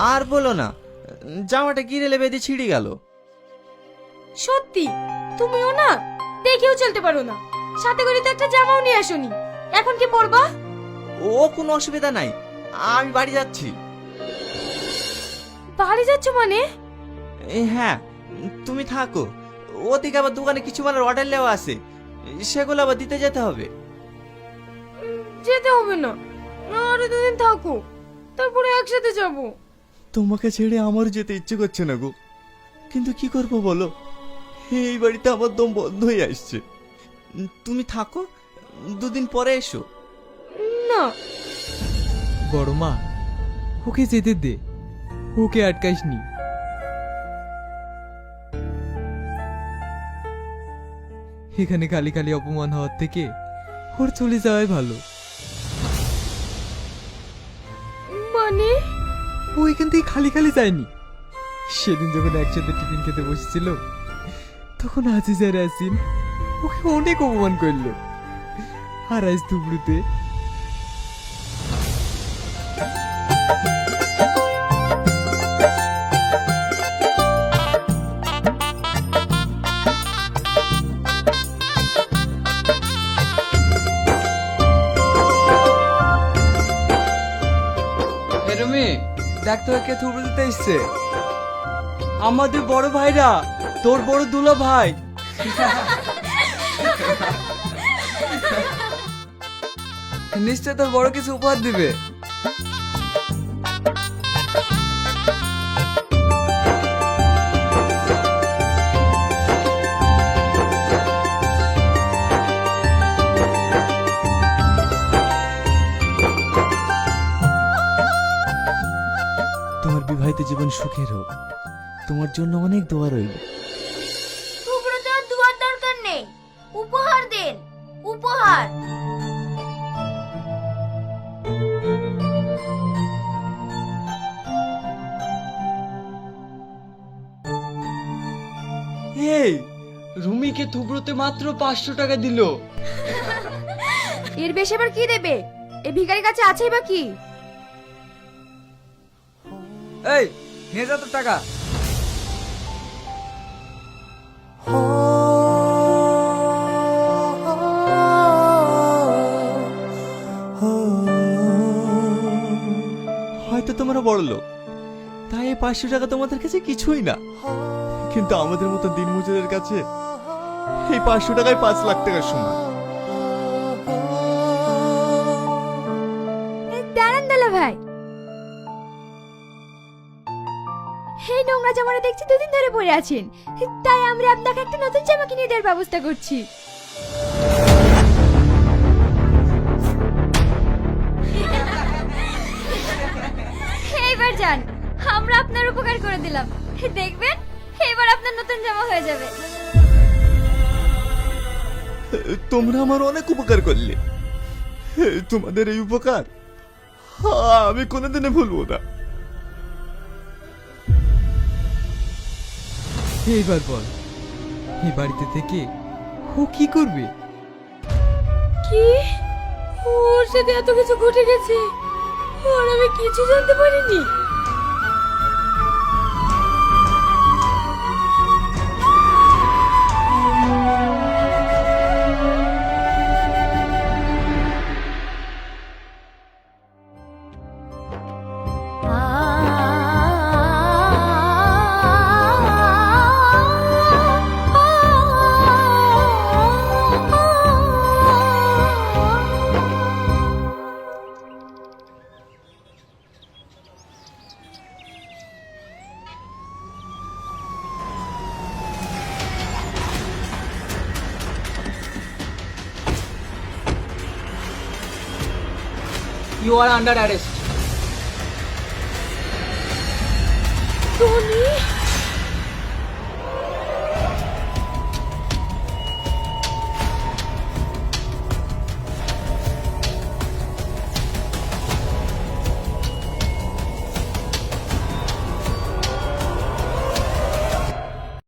আর বলো না, জামাটা গিরেলে বেঁধে ছিঁড়ে গেল। সত্যি তুমিও না দেখেও চলতে পারো না, সাথে করে তো একটা জামাও নিয়ে আসোনি, এখন কি পরবা? ও কোনো অসুবিধা নাই, আমি বাড়ি যাচ্ছি। বাড়ি যাচ্ছ মানে? হ্যাঁ, তুমি থাকো, ওদিকে আবার দোকানে কিছু মালের অর্ডার নেওয়া আছে, সেগুলো আবার দিতে যেতে হবে। যেতে হবে না, আরো দুদিন থাকো, তারপরে একসাথে যাব। তোমাকে ছেড়ে আমার যেতে ইচ্ছে করছে না গো, কিন্তু কি করবো বলো, এই বাড়িতে আমার দম বন্ধ হয়ে আসছে। তুমি থাকো, দুদিন পরে এসো। না, বড় মা, ওকে যেতে দে, ওকে আটকাসনি। এখানে খালি খালি অপমান হওয়ার থেকে ওর চলে যাওয়াই ভালো। মানে? ও এখান থেকে খালি খালি যায়নি। সেদিন যখন একসাথে টিফিন খেতে বসেছিল, তখন আজিজার আসিন ওকে অনেক অপমান করলো। আর আজ দুপুরতে দেখ তো কে থুবড়ে দিতে এসছে। আমাদের বড় ভাইরা, তোর বড় দুলা ভাই। নিশ্চয় তোর বড় কিছু উপহার দিবে। তোমার বিবাহিত জীবন সুখের হোক, তোমার জন্য অনেক দোয়া রইল। সুব্রত আর দুয়ার দরকার নেই, উপহার দেন, উপহার। এই রুমিকে থুবড়োতে মাত্র 500 টাকা দিল। এর বেশি আবার কি দেবে? এই ভিখারির কাছে আছেই বা কি? এই নিয়ে যা তোর টাকা। হয়তো তোমরা বড় লোক, তাই এই 500 টাকা তোমাদের কাছে কিছুই না, কিন্তু আমাদের মতো দিনমজুরের কাছে এই 500 টাকায় 5 লাখ টাকার সমান। দাঁড়ান দালা ভাই, এই নোংরা জামাটা দেখছি দুদিন ধরে পরে আছেন, তাই আমরা আপনাকে একটা নতুন জামা কিনে দেওয়ার ব্যবস্থা করছি। এইবার যান, আমরা আপনার উপকার করে দিলাম, দেখবেন এবার আপনার নতুন জামা হয়ে যাবে। তোমরা আমার অনেক উপকার করলে, তোমাদের এই উপকার আমি কোনোদিনে ভুলবো না। এইবার বল, এই বাড়িতে থেকে ও কি করবে? কি? ওর সাথে এত কিছু ঘটে গেছে, আর আমি কিছু জানতে পারিনি। You are under arrest. Tony